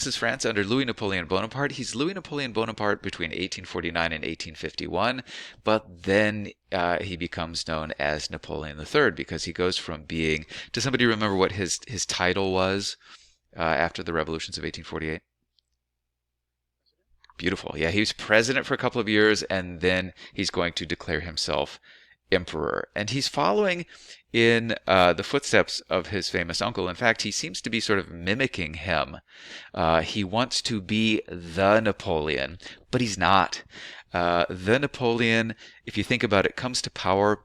is France under Louis Napoleon Bonaparte. He's Louis Napoleon Bonaparte between 1849 and 1851, but then he becomes known as Napoleon III because he goes from being. Does somebody remember what his title was after the revolutions of 1848? Beautiful. Yeah, he was president for a couple of years, and then he's going to declare himself emperor. And he's following in the footsteps of his famous uncle. In fact, he seems to be sort of mimicking him. He wants to be the Napoleon, but he's not. The Napoleon, if you think about it, comes to power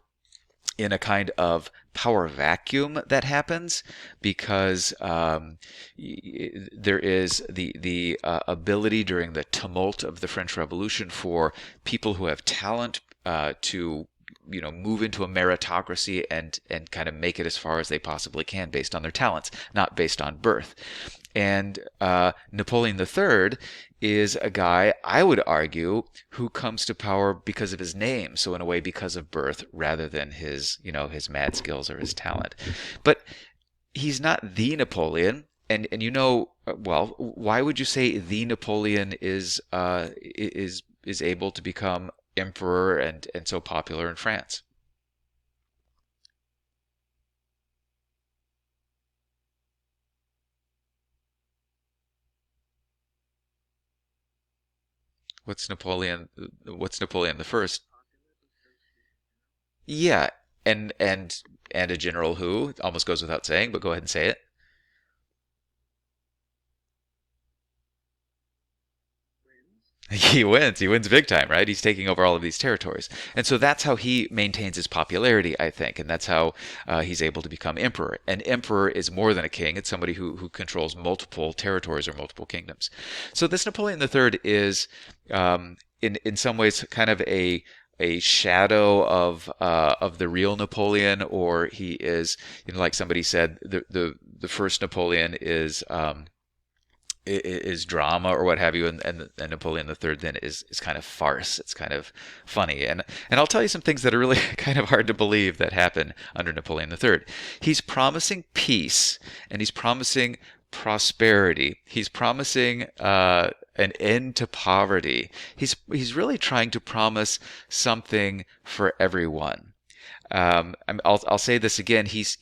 in a kind of power vacuum that happens because there is the ability during the tumult of the French Revolution for people who have talent to move into a meritocracy and kind of make it as far as they possibly can based on their talents, not based on birth. And Napoleon III is a guy, I would argue, who comes to power because of his name. So in a way, because of birth, rather than his mad skills or his talent. But he's not the Napoleon. And well, why would you say the Napoleon is able to become emperor and so popular in France? What's Napoleon the First? Yeah, and a general who almost goes without saying, but go ahead and say it. He wins. He wins big time, right? He's taking over all of these territories. And so that's how he maintains his popularity, I think. And that's how he's able to become emperor. An emperor is more than a king. It's somebody who controls multiple territories or multiple kingdoms. So this Napoleon III is, in some ways, kind of a shadow of the real Napoleon, or he is, like somebody said, the first Napoleon is drama or what have you, and Napoleon III then is kind of farce. It's kind of funny, and I'll tell you some things that are really kind of hard to believe that happen under Napoleon III. He's promising peace, and he's promising prosperity. He's promising an end to poverty. He's really trying to promise something for everyone. I'll say this again. He's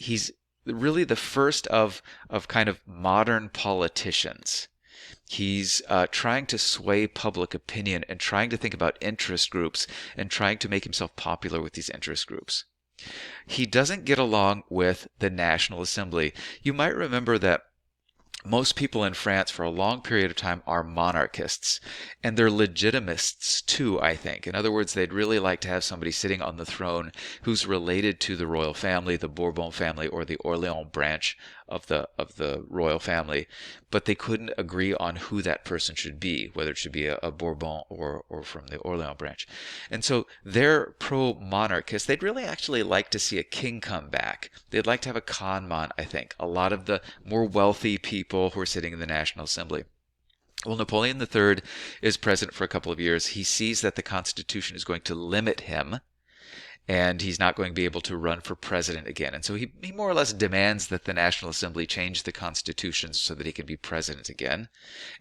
really the first of kind of modern politicians. He's trying to sway public opinion and trying to think about interest groups and trying to make himself popular with these interest groups. He doesn't get along with the National Assembly. You might remember that most people in France for a long period of time are monarchists, and they're legitimists too, I think. In other words, they'd really like to have somebody sitting on the throne who's related to the royal family, the Bourbon family, or the Orléans branch of the royal family, but they couldn't agree on who that person should be, whether it should be a Bourbon or from the Orléans branch. And so they're pro-monarchist. They'd really actually like to see a king come back. They'd like to have a Khanman, I think. A lot of the more wealthy people who are sitting in the National Assembly. Well, Napoleon III is president for a couple of years. He sees that the Constitution is going to limit him, and he's not going to be able to run for president again. And so he more or less demands that the National Assembly change the Constitution so that he can be president again.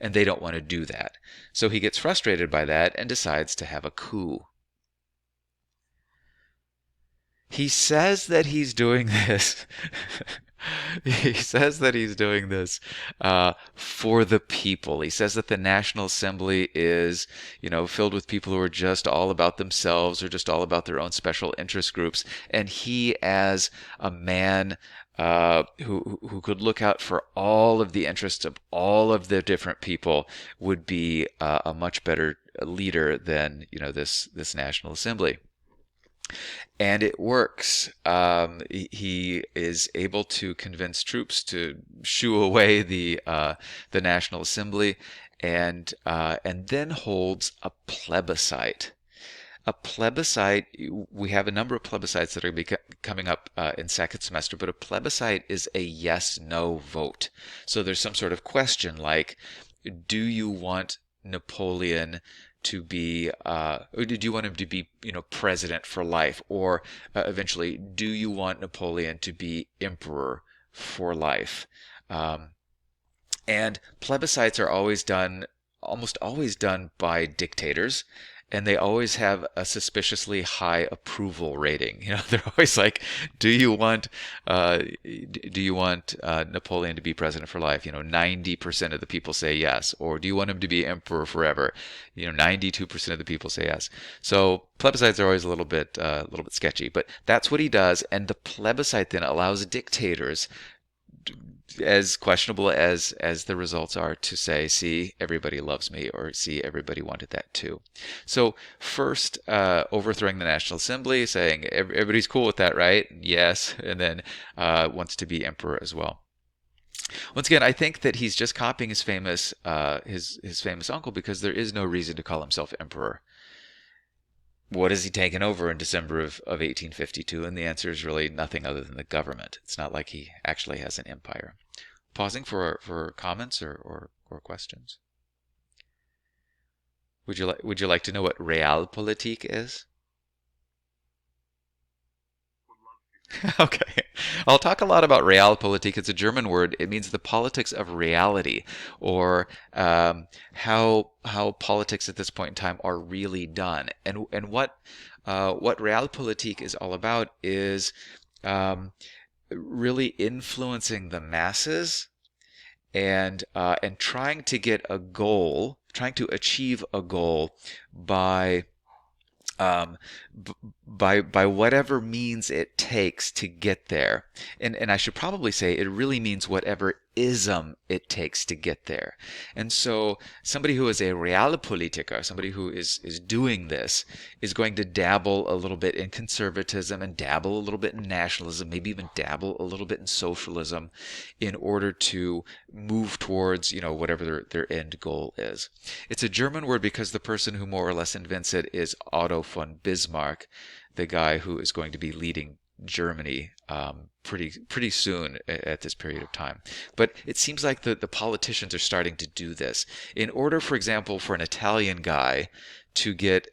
And they don't want to do that. So he gets frustrated by that and decides to have a coup. He says that he's doing this. He says that he's doing this for the people. He says that the National Assembly is, filled with people who are just all about themselves or just all about their own special interest groups. And he, as a man who could look out for all of the interests of all of the different people, would be a much better leader than this National Assembly. And it works. He is able to convince troops to shoo away the National Assembly, and then holds a plebiscite. A plebiscite. We have a number of plebiscites that are coming up in second semester, but a plebiscite is a yes/no vote. So there's some sort of question like, do you want Napoleon to be, or did you want him to be, president for life, or eventually, do you want Napoleon to be emperor for life? Um, And plebiscites are always done, almost always done by dictators, and they always have a suspiciously high approval rating. They're always like, "Do you want, Napoleon to be president for life?" 90% of the people say yes. Or do you want him to be emperor forever? 92% of the people say yes. So plebiscites are always a little bit sketchy, but that's what he does. And the plebiscite then allows dictators, as questionable as the results are, to say, "See, everybody loves me," or "See, everybody wanted that too." So first, overthrowing the National Assembly, saying everybody's cool with that, right? Yes, and then wants to be emperor as well. Once again, I think that he's just copying his famous uncle, because there is no reason to call himself emperor. What has he taken over in December of 1852? And the answer is really nothing other than the government. It's not like he actually has an empire. Pausing for comments or questions. Would you like to know what realpolitik is? Okay. I'll talk a lot about realpolitik. It's a German word. It means the politics of reality, or how politics at this point in time are really done. And what realpolitik is all about is um, really influencing the masses, and trying to achieve a goal by um, by whatever means it takes to get there. And I should probably say it really means whatever ism it takes to get there. And so somebody who is a realpolitiker, somebody who is doing this, is going to dabble a little bit in conservatism, and dabble a little bit in nationalism, maybe even dabble a little bit in socialism, in order to move towards, whatever their end goal is. It's a German word because the person who more or less invents it is Otto von Bismarck, the guy who is going to be leading Germany pretty soon at this period of time. But it seems like the politicians are starting to do this. In order, for example, for an Italian guy to get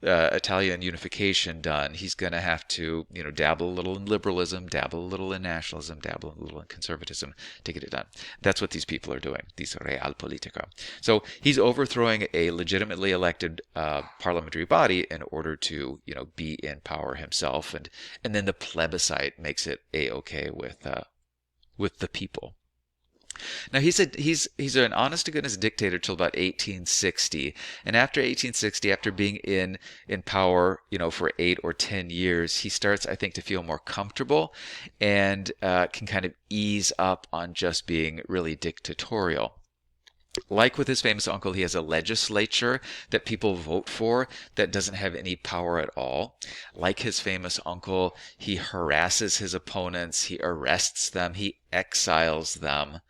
Italian unification done, he's going to have to, dabble a little in liberalism, dabble a little in nationalism, dabble a little in conservatism to get it done. That's what these people are doing, these realpolitiker. So he's overthrowing a legitimately elected parliamentary body in order to, be in power himself, and then the plebiscite makes it a-okay with the people. Now he's an honest to goodness dictator till about 1860, and after 1860, after being in power, for 8 or 10 years, he starts, I think, to feel more comfortable, and can kind of ease up on just being really dictatorial. Like with his famous uncle, he has a legislature that people vote for that doesn't have any power at all. Like his famous uncle, he harasses his opponents, he arrests them, he exiles them,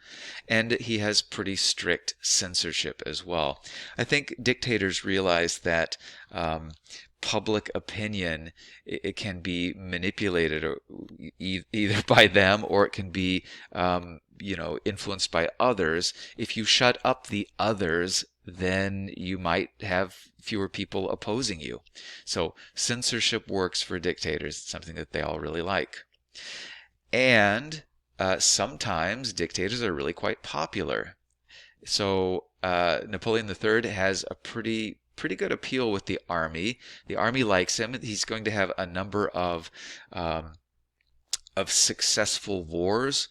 and he has pretty strict censorship as well. I think dictators realize that public opinion, it can be manipulated, or either by them, or it can be influenced by others. If you shut up the others, then you might have fewer people opposing you. So censorship works for dictators. It's something that they all really like. And sometimes dictators are really quite popular. So Napoleon III has a pretty good appeal with the army. The army likes him. He's going to have a number of successful wars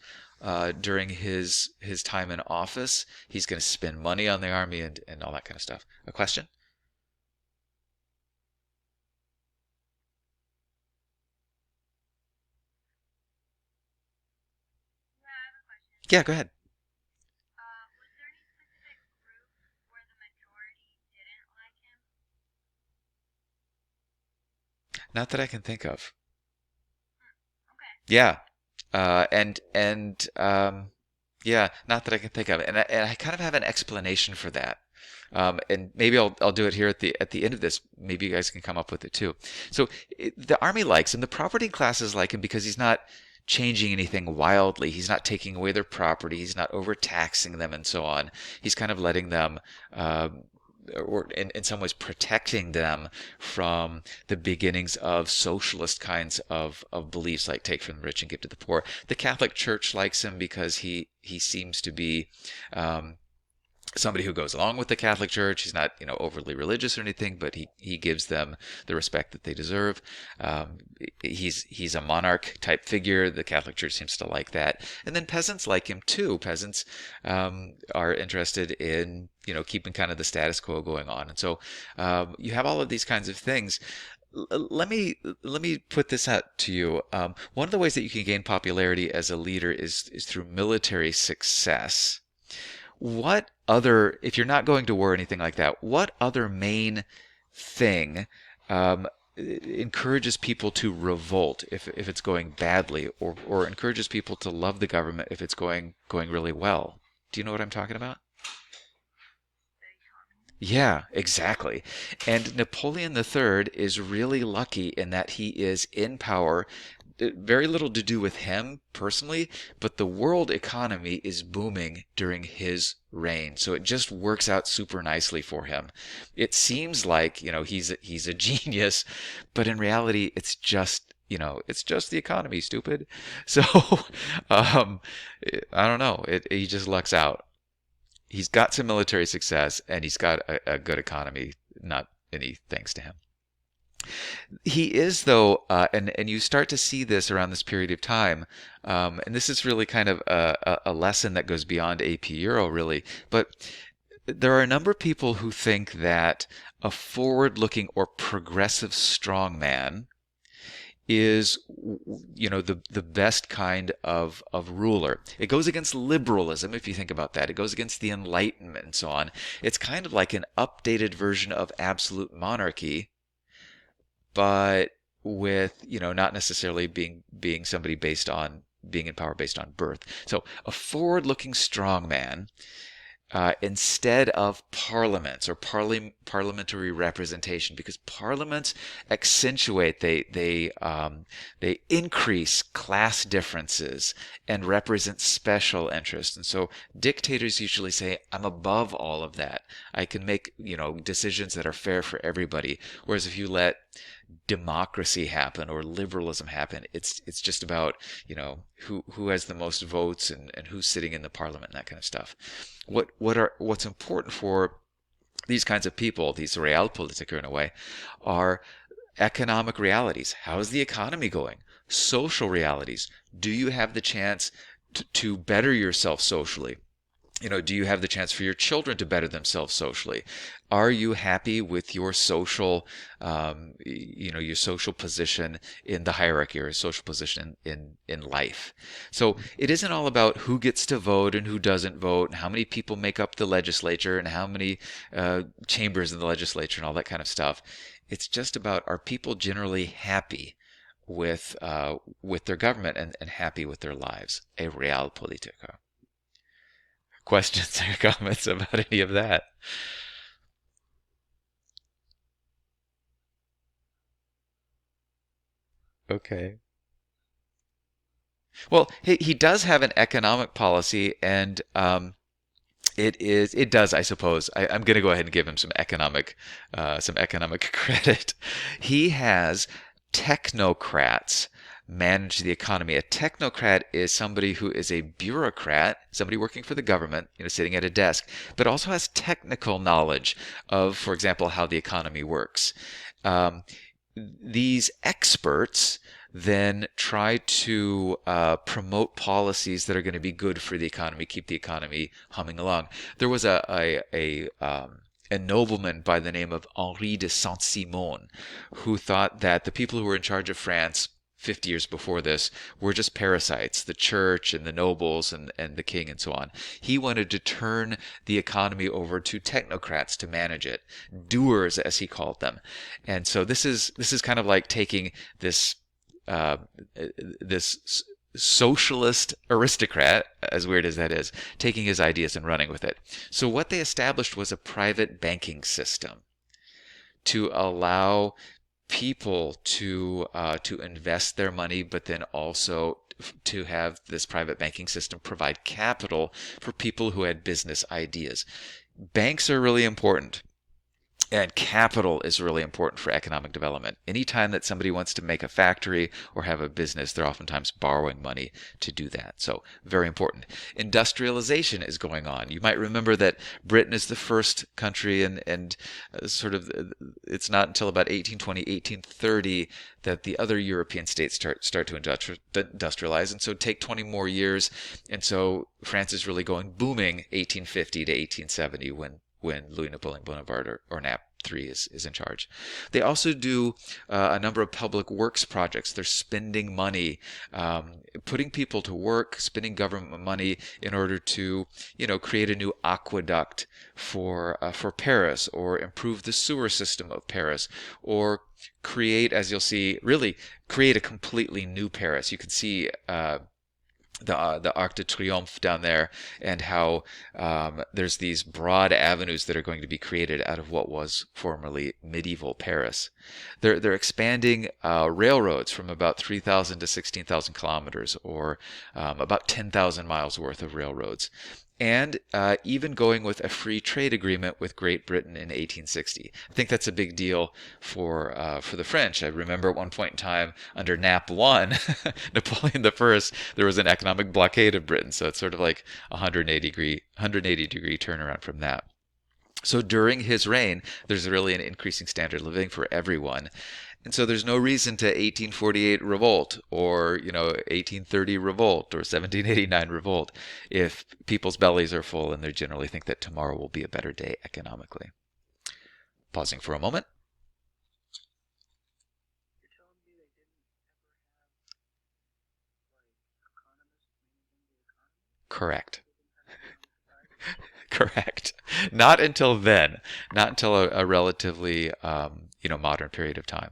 during his time in office. He's going to spend money on the army, and all that kind of stuff. A question? Yeah, go ahead. Not that I can think of. Yeah. And yeah, not that I can think of. And I kind of have an explanation for that. And maybe I'll do it here at the end of this. Maybe you guys can come up with it too. So the army likes him. The property classes like him because he's not changing anything wildly. He's not taking away their property. He's not overtaxing them and so on. He's kind of letting them or in some ways protecting them from the beginnings of socialist kinds of beliefs, like take from the rich and give to the poor. The Catholic Church likes him because he seems to be um, somebody who goes along with the Catholic Church. He's not, overly religious or anything, but he gives them the respect that they deserve. Um, he's a monarch type figure. The Catholic Church seems to like that, and then peasants like him too. Peasants are interested in keeping kind of the status quo going on, and so you have all of these kinds of things. Let me put this out to you. One of the ways that you can gain popularity as a leader is through military success. What other, if you're not going to war or anything like that, what other main thing encourages people to revolt if it's going badly, or encourages people to love the government if it's going really well? Do you know what I'm talking about? Yeah, exactly. And Napoleon III is really lucky in that he is in power. Very little to do with him personally, but the world economy is booming during his reign. So it just works out super nicely for him. It seems like, he's a genius, but in reality, it's just the economy, stupid. So, um, I don't know. He just lucks out. He's got some military success and he's got a good economy, not any thanks to him. He is, though, and you start to see this around this period of time, and this is really kind of a lesson that goes beyond AP Euro, really. But there are a number of people who think that a forward-looking or progressive strongman is the best kind of ruler. It goes against liberalism, if you think about that. It goes against the Enlightenment and so on. It's kind of like an updated version of absolute monarchy, but with not necessarily being somebody based on being in power based on birth. So a forward-looking strongman, instead of parliaments or parliamentary representation, because parliaments accentuate, they increase class differences and represent special interests. And so dictators usually say, I'm above all of that. I can make decisions that are fair for everybody. Whereas if you let democracy happen or liberalism happen, it's just about who has the most votes and who's sitting in the parliament and that kind of stuff. What's important for these kinds of people, these realpolitiker in a way, are economic realities. How's the economy going? Social realities. Do you have the chance to better yourself socially? Do you have the chance for your children to better themselves socially? Are you happy with your your social position in the hierarchy, or social position in life? So it isn't all about who gets to vote and who doesn't vote, and how many people make up the legislature, and how many chambers in the legislature, and all that kind of stuff. It's just about, are people generally happy with their government and happy with their lives? A realpolitiker. Questions or comments about any of that? Okay. Well, he does have an economic policy, and it does, I suppose. I'm going to go ahead and give him some economic credit. He has technocrats manage the economy. A technocrat is somebody who is a bureaucrat, somebody working for the government, sitting at a desk, but also has technical knowledge of, for example, how the economy works. Um, these experts then try to promote policies that are going to be good for the economy, keep the economy humming along. There was a nobleman by the name of Henri de Saint-Simon who thought that the people who were in charge of France 50 years before this were just parasites, the church and the nobles and the king and so on. He wanted to turn the economy over to technocrats to manage it, doers as he called them. And so this is kind of like taking uh, this socialist aristocrat, as weird as that is, taking his ideas and running with it. So what they established was a private banking system to allow people to invest their money, but then also to have this private banking system provide capital for people who had business ideas. Banks are really important. And capital is really important for economic development. Anytime that somebody wants to make a factory or have a business, they're oftentimes borrowing money to do that. So, very important. Industrialization is going on. You might remember that Britain is the first country, and it's not until about 1820, 1830 that the other European states start to industrialize. And so, take 20 more years. And so, France is really going booming 1850 to 1870 when Louis Napoleon Bonaparte or Nap III is in charge. They also do a number of public works projects. They're spending money, putting people to work, spending government money in order to, create a new aqueduct for Paris, or improve the sewer system of Paris, or create, as you'll see, really create a completely new Paris. You can see the Arc de Triomphe down there, and how there's these broad avenues that are going to be created out of what was formerly medieval Paris. They're expanding railroads from about 3,000 to 16,000 kilometers, or about 10,000 miles worth of railroads. And even going with a free trade agreement with Great Britain in 1860. I think that's a big deal for the French. I remember at one point in time under Napoleon I, Napoleon I, there was an economic blockade of Britain. So it's sort of like a 180 degree turnaround from that. So during his reign, there's really an increasing standard of living for everyone. And so there's no reason to 1848 revolt, or 1830 revolt, or 1789 revolt if people's bellies are full and they generally think that tomorrow will be a better day economically. Pausing for a moment. Correct. Correct. Not until then. Not until a relatively modern period of time.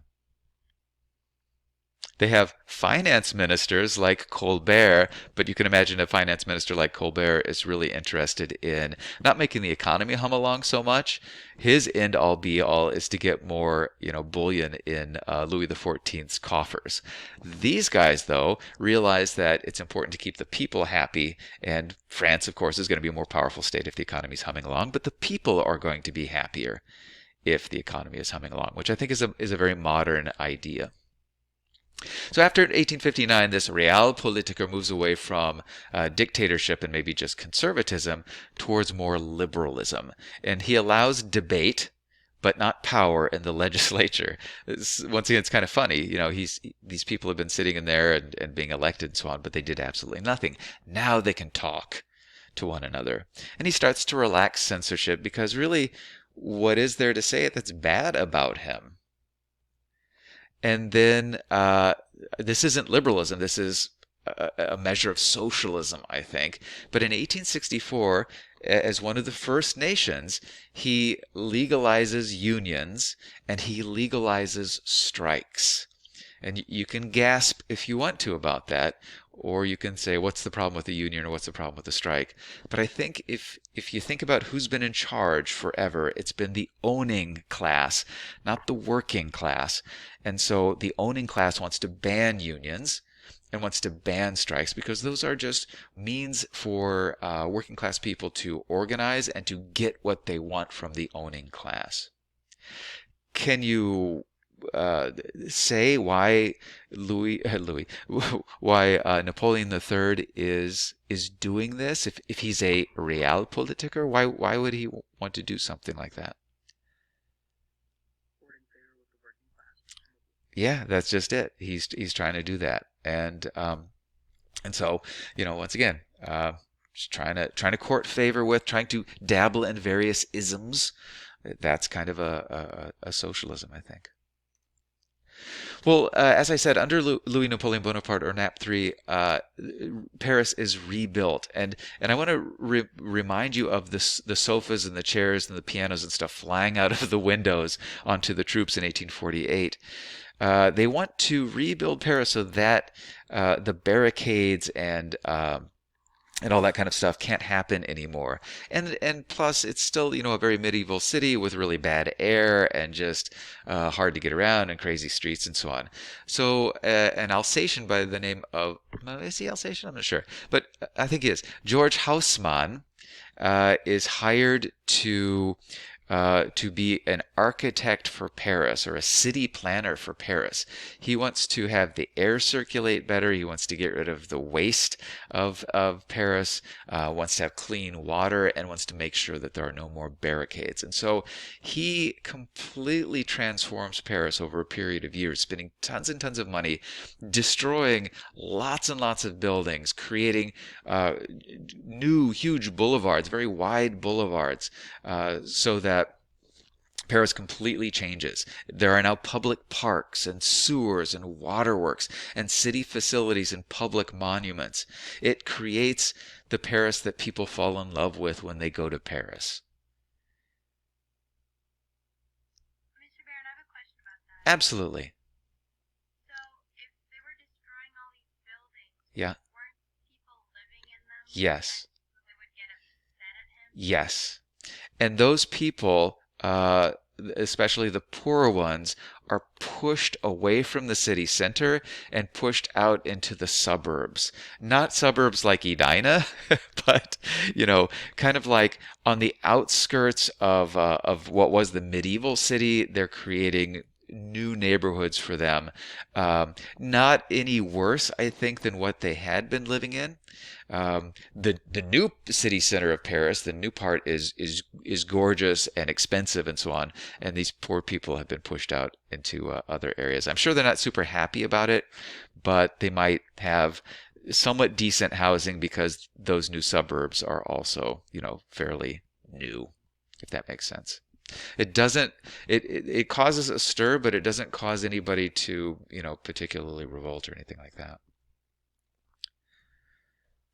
They have finance ministers like Colbert, but you can imagine a finance minister like Colbert is really interested in not making the economy hum along so much. His end all be all is to get more, bullion in Louis XIV's coffers. These guys, though, realize that it's important to keep the people happy, and France, of course, is going to be a more powerful state if the economy is humming along, but the people are going to be happier if the economy is humming along, which I think is a very modern idea. So after 1859, this realpolitiker moves away from dictatorship and maybe just conservatism towards more liberalism. And he allows debate, but not power in the legislature. Once again, it's kind of funny. These people have been sitting in there and being elected and so on, but they did absolutely nothing. Now they can talk to one another. And he starts to relax censorship, because really, what is there to say that's bad about him? And then this isn't liberalism. This is a measure of socialism, I think. But in 1864, as one of the first nations, he legalizes unions and he legalizes strikes. And you can gasp if you want to about that, or you can say, what's the problem with the union, or what's the problem with the strike? But I think if you think about who's been in charge forever, it's been the owning class, not the working class. And so the owning class wants to ban unions and wants to ban strikes, because those are just means for working class people to organize and to get what they want from the owning class. Can you say why why Napoleon III is doing this? If he's a realpolitiker, why would he want to do something like that? Yeah, that's just it. He's trying to do that, and so once again, just trying to court favor with, trying to dabble in various isms. That's kind of a socialism, I think. Well, as I said, under Louis Napoleon Bonaparte, or Nap III, Paris is rebuilt, and I want to remind you of the sofas and the chairs and the pianos and stuff flying out of the windows onto the troops in 1848. They want to rebuild Paris so that the barricades and all that kind of stuff can't happen anymore. And plus, it's still, a very medieval city with really bad air and just hard to get around and crazy streets and so on. So an Alsatian by the name of, is he Alsatian? I'm not sure. But I think he is. George Haussmann is hired to to be an architect for Paris or a city planner for Paris. He wants to have the air circulate better. He wants to get rid of the waste of Paris, wants to have clean water, and wants to make sure that there are no more barricades. And so he completely transforms Paris over a period of years, spending tons and tons of money, destroying lots and lots of buildings, creating new huge boulevards, very wide boulevards, so that Paris completely changes. There are now public parks and sewers and waterworks and city facilities and public monuments. It creates the Paris that people fall in love with when they go to Paris. Mr. Barron, I have a question about that. Absolutely. So, if they were destroying all these buildings, Yeah. weren't people living in them? Yes. And they would get upset at him? Yes. And those people, especially the poorer ones, are pushed away from the city center and pushed out into the suburbs. Not suburbs like Edina, but kind of like on the outskirts of what was the medieval city. They're creating new neighborhoods for them. Not any worse, I think, than what they had been living in. The new city center of Paris, the new part is gorgeous and expensive and so on, and these poor people have been pushed out into other areas. I'm sure they're not super happy about it, but they might have somewhat decent housing because those new suburbs are also, fairly new, if that makes sense. It doesn't it causes a stir, but it doesn't cause anybody to, particularly revolt or anything like that.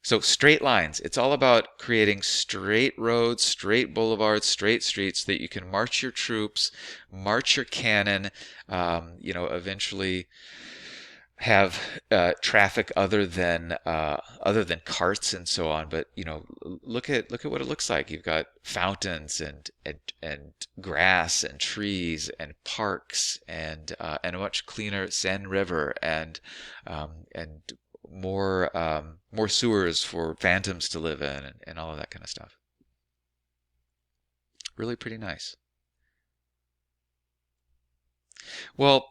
So straight lines. It's all about creating straight roads, straight boulevards, straight streets so that you can march your troops, march your cannon, eventually have traffic other than carts and so on. But look at what it looks like. You've got fountains and grass and trees and parks and a much cleaner Seine River and more sewers for phantoms to live in and all of that kind of stuff. Really pretty nice. Well,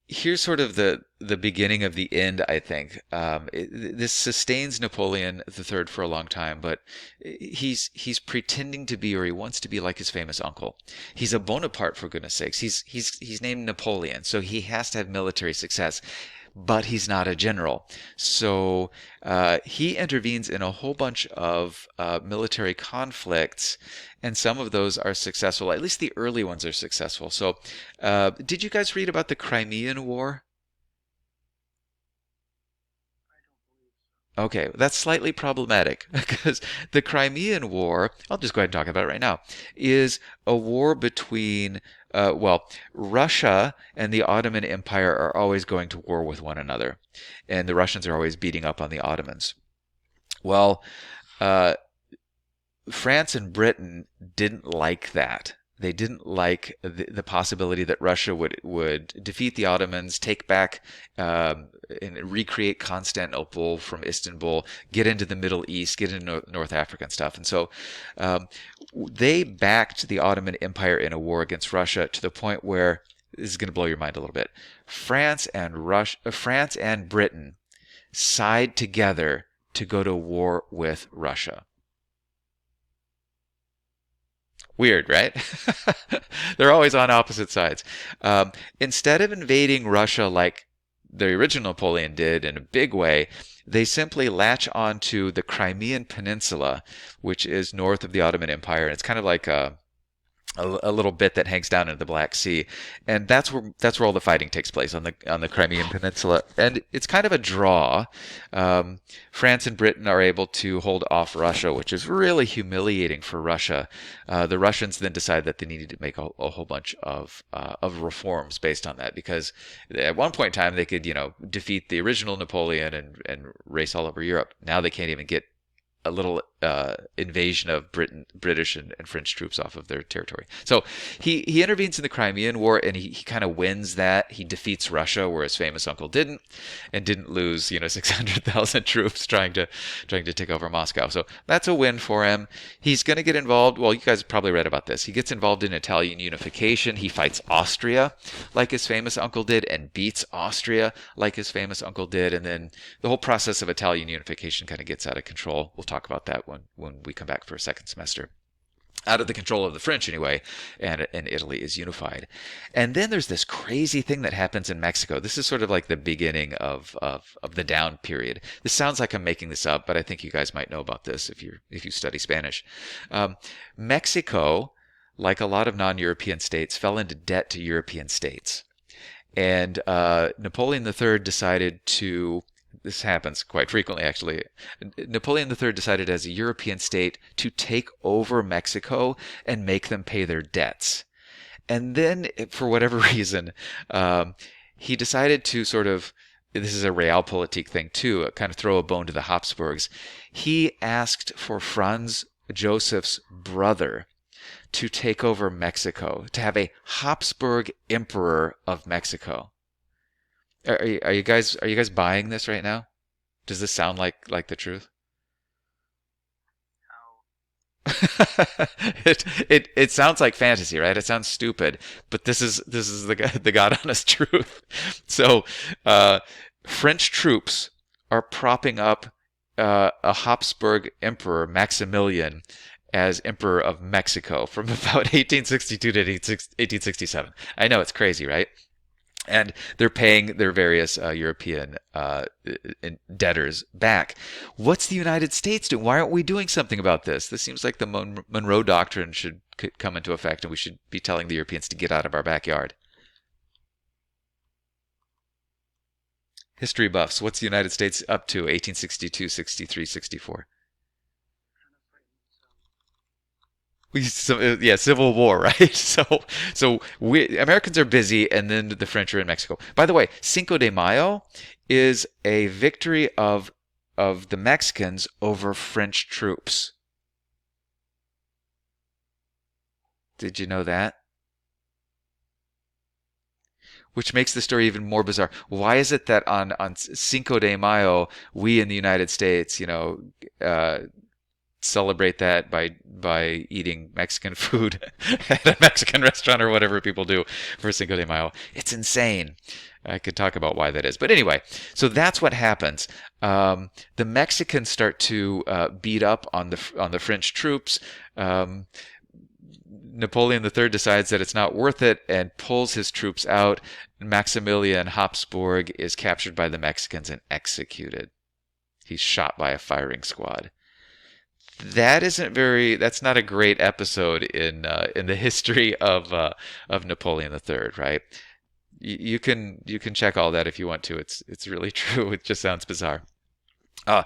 here's sort of the beginning of the end, I think. This sustains Napoleon III for a long time, but he's pretending to be, or he wants to be like his famous uncle. He's a Bonaparte, for goodness sakes. He's named Napoleon, so he has to have military success. But he's not a general. So he intervenes in a whole bunch of military conflicts, and some of those are successful. At least the early ones are successful. So did you guys read about the Crimean War? Okay, that's slightly problematic because the Crimean War, I'll just go ahead and talk about it right now, is a war between, well, Russia and the Ottoman Empire are always going to war with one another, and the Russians are always beating up on the Ottomans. Well, uh, France and Britain didn't like that. They didn't like the possibility that Russia would defeat the Ottomans, take back and recreate Constantinople from Istanbul, get into the Middle East, get into North Africa and stuff. And so they backed the Ottoman Empire in a war against Russia to the point where this is going to blow your mind a little bit. France and Britain side together to go to war with Russia. Weird, right? They're always on opposite sides. Instead of invading Russia like the original Napoleon did in a big way, they simply latch onto the Crimean Peninsula, which is north of the Ottoman Empire. It's kind of like a little bit that hangs down into the Black Sea, and that's where all the fighting takes place on the Crimean Peninsula, and it's kind of a draw. France and Britain are able to hold off Russia, which is really humiliating for Russia. The Russians then decide that they needed to make a whole bunch of reforms based on that, because at one point in time they could defeat the original Napoleon and race all over Europe. Now they can't even get invasion of British and French troops off of their territory. So he intervenes in the Crimean War, and he kind of wins that. He defeats Russia, where his famous uncle didn't, and didn't lose 600,000 troops trying to take over Moscow. So that's a win for him. He's going to get involved. Well, you guys probably read about this. He gets involved in Italian unification. He fights Austria like his famous uncle did, and beats Austria like his famous uncle did. And then the whole process of Italian unification kind of gets out of control. We'll talk about that when we come back for a second semester. Out of the control of the French anyway, and Italy is unified. And then there's this crazy thing that happens in Mexico. This is sort of like the beginning of the down period. This sounds like I'm making this up, but I think you guys might know about this if you study Spanish. Mexico, like a lot of non-European states, fell into debt to European states. And Napoleon III decided to, this happens quite frequently actually, Napoleon III decided as a European state to take over Mexico and make them pay their debts. And then, for whatever reason, he decided to sort of, this is a realpolitik thing too, kind of throw a bone to the Habsburgs. He asked for Franz Joseph's brother to take over Mexico, to have a Habsburg emperor of Mexico. Are you guys buying this right now? Does this sound like the truth? It sounds like fantasy, right? It sounds stupid, but this is the God honest truth. So, French troops are propping up a Habsburg emperor, Maximilian, as emperor of Mexico from about 1862 to 1867. I know it's crazy, right? And they're paying their various European debtors back. What's the United States doing? Why aren't we doing something about this? This seems like the Monroe Doctrine should come into effect, and we should be telling the Europeans to get out of our backyard. History buffs, what's the United States up to? 1862, 63, 64. Yeah, Civil War, right? So we Americans are busy, and then the French are in Mexico. By the way, Cinco de Mayo is a victory of the Mexicans over French troops. Did you know that? Which makes the story even more bizarre. Why is it that on Cinco de Mayo, we in the United States, celebrate that by eating Mexican food at a Mexican restaurant or whatever people do for Cinco de Mayo? It's insane. I could talk about why that is, but anyway, so that's what happens. The Mexicans start to beat up on the French troops. Napoleon III decides that it's not worth it and pulls his troops out. Maximilian Habsburg is captured by the Mexicans and executed. He's shot by a firing squad. That's not a great episode in the history of Napoleon III, right? You can check all that if you want to. It's really true. It just sounds bizarre. Uh,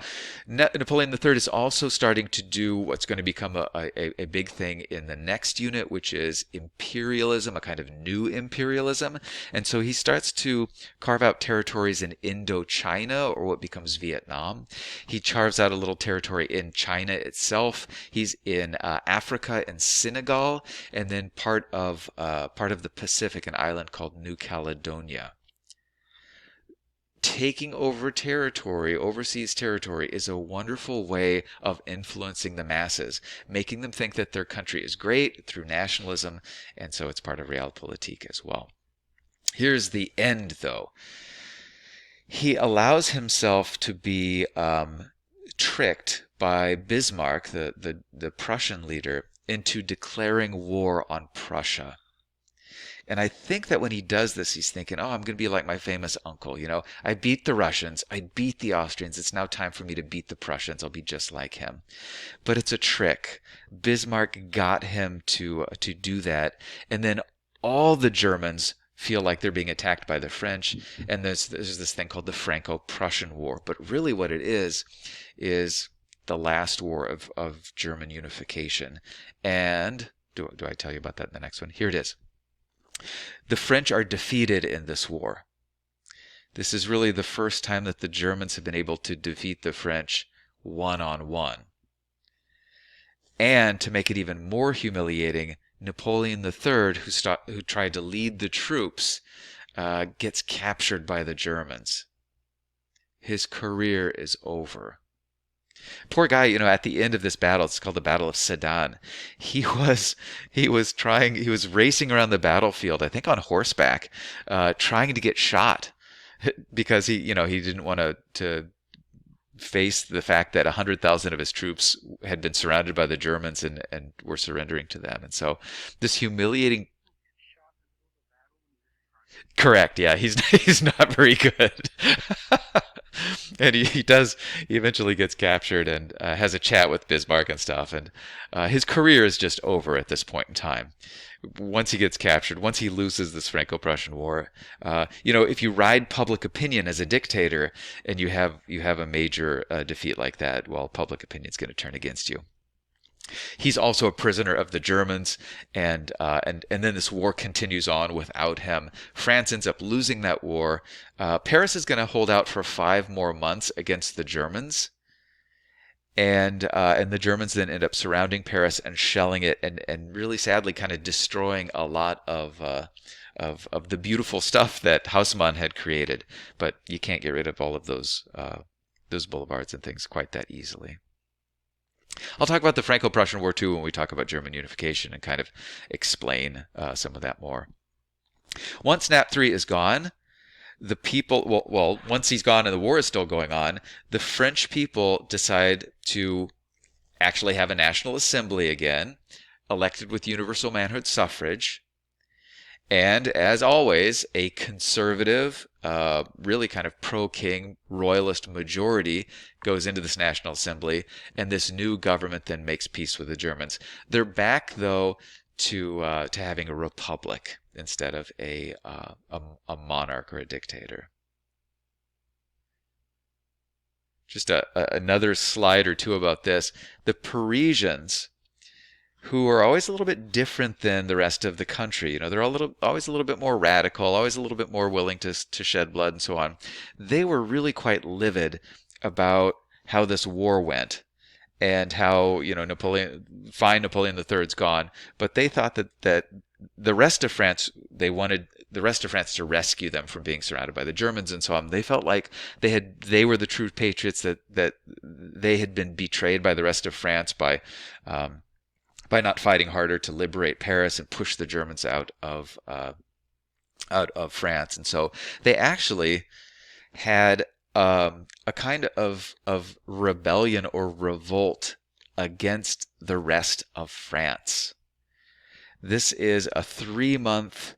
Napoleon III is also starting to do what's going to become a big thing in the next unit, which is imperialism, a kind of new imperialism. And so he starts to carve out territories in Indochina, or what becomes Vietnam. He carves out a little territory in China itself. He's in Africa and Senegal, and then part of the Pacific, an island called New Caledonia. Taking over territory, overseas territory, is a wonderful way of influencing the masses, making them think that their country is great through nationalism, and so it's part of realpolitik as well. Here's the end, though. He allows himself to be tricked by Bismarck, the Prussian leader, into declaring war on Prussia. And I think that when he does this, he's thinking, oh, I'm going to be like my famous uncle. I beat the Russians. I beat the Austrians. It's now time for me to beat the Prussians. I'll be just like him. But it's a trick. Bismarck got him to do that. And then all the Germans feel like they're being attacked by the French. And there's this thing called the Franco-Prussian War. But really what it is the last war of German unification. And do I tell you about that in the next one? Here it is. The French are defeated in this war. This is really the first time that the Germans have been able to defeat the French one-on-one. And to make it even more humiliating, Napoleon III, who tried to lead the troops, gets captured by the Germans. His career is over. Poor guy, at the end of this battle, it's called the Battle of Sedan. He was he was racing around the battlefield, I think on horseback, trying to get shot because he didn't want to face the fact that 100,000 of his troops had been surrounded by the Germans and were surrendering to them. And so this humiliating. Correct, yeah, he's not very good. And he eventually gets captured and has a chat with Bismarck and stuff. And his career is just over at this point in time. Once he gets captured, once he loses this Franco-Prussian War, if you ride public opinion as a dictator and you have a major defeat like that, well, public opinion is going to turn against you. He's also a prisoner of the Germans, and then this war continues on without him. France ends up losing that war. Paris is going to hold out for 5 more months against the Germans, and the Germans then end up surrounding Paris and shelling it, and really sadly, kind of destroying a lot of the beautiful stuff that Haussmann had created. But you can't get rid of all of those boulevards and things quite that easily. I'll talk about the Franco-Prussian War too when we talk about German unification and kind of explain some of that more. Once Nap III is gone, the people, once he's gone and the war is still going on, the French people decide to actually have a national assembly again, elected with universal manhood suffrage. And as always, a conservative, really kind of pro-king royalist majority goes into this National Assembly, and this new government then makes peace with the Germans. They're back, though, to having a republic instead of a monarch or a dictator. Just another slide or two about this. The Parisians, who are always a little bit different than the rest of the country. They're always a little bit more radical, always a little bit more willing to shed blood and so on. They were really quite livid about how this war went and how, Napoleon III's gone, but they thought that the rest of France, they wanted the rest of France to rescue them from being surrounded by the Germans and so on. They felt like they were the true patriots, that they had been betrayed by the rest of France by not fighting harder to liberate Paris and push the Germans out of France. And so they actually had a kind of rebellion or revolt against the rest of France. This is a 3-month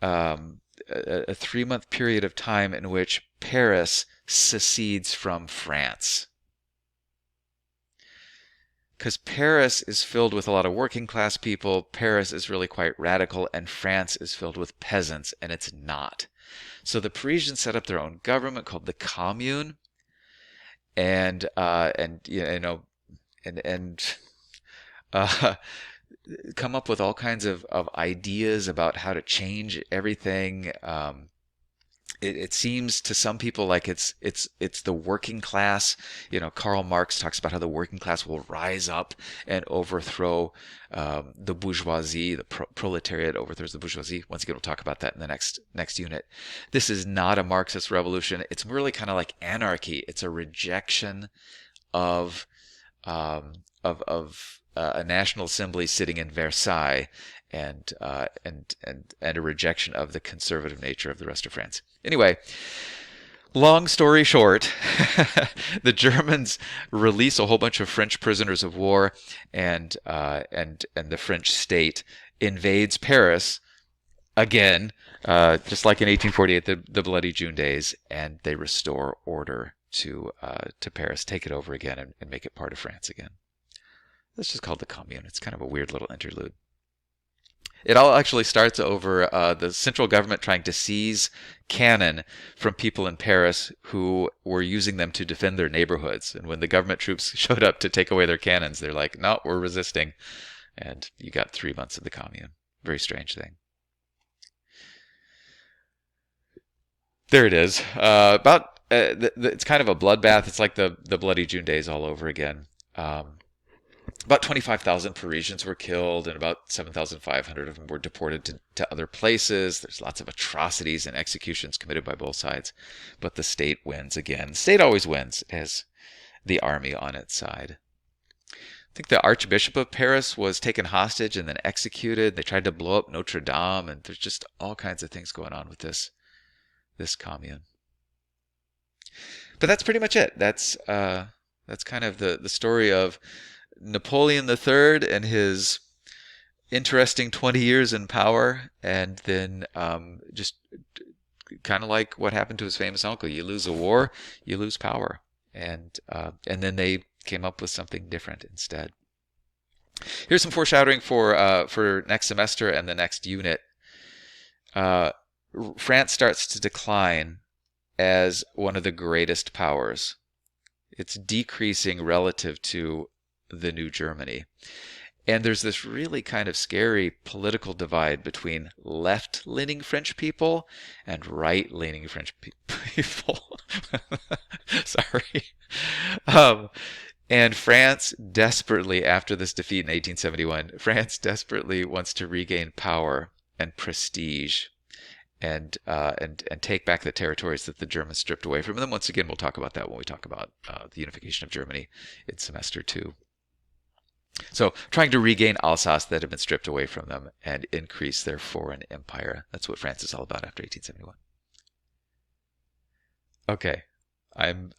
a 3-month period of time in which Paris secedes from France. Because Paris is filled with a lot of working class people, Paris is really quite radical, and France is filled with peasants, and it's not. So the Parisians set up their own government called the Commune, and uh, come up with all kinds of ideas about how to change everything. It seems to some people like it's the working class. Karl Marx talks about how the working class will rise up and overthrow the bourgeoisie. The proletariat overthrows the bourgeoisie. Once again, we'll talk about that in the next unit. This is not a Marxist revolution. It's really kind of like anarchy. It's a rejection of a national assembly sitting in Versailles, and a rejection of the conservative nature of the rest of France. Anyway, long story short, the Germans release a whole bunch of French prisoners of war, and the French state invades Paris again, just like in 1848, the Bloody June days, and they restore order to Paris, take it over again, and make it part of France again. That's just called the Commune. It's kind of a weird little interlude. It all actually starts over the central government trying to seize cannon from people in Paris who were using them to defend their neighborhoods. And when the government troops showed up to take away their cannons, they're like, no, we're resisting. And you got 3 months of the Commune. Very strange thing. There it is. It's kind of a bloodbath. It's like the Bloody June days all over again. About 25,000 Parisians were killed, and about 7,500 of them were deported to other places. There's lots of atrocities and executions committed by both sides, but the state wins again. The state always wins. It has the army on its side. I think the Archbishop of Paris was taken hostage and then executed. They tried to blow up Notre Dame, and there's just all kinds of things going on with this commune. But that's pretty much it. That's kind of the story of Napoleon III and his interesting 20 years in power, and then just kind of like what happened to his famous uncle. You lose a war, you lose power, and then they came up with something different instead. Here's some foreshadowing for next semester and the next unit. Uh, France starts to decline as one of the greatest powers. It's decreasing relative to the new Germany. And there's this really kind of scary political divide between left-leaning French people and right-leaning French people. Sorry. Um, and France desperately, after this defeat in 1871, France desperately wants to regain power and prestige and take back the territories that the Germans stripped away from them. Once again, we'll talk about that when we talk about the unification of Germany in semester 2. So trying to regain Alsace that had been stripped away from them and increase their foreign empire. That's what France is all about after 1871. Okay, I'm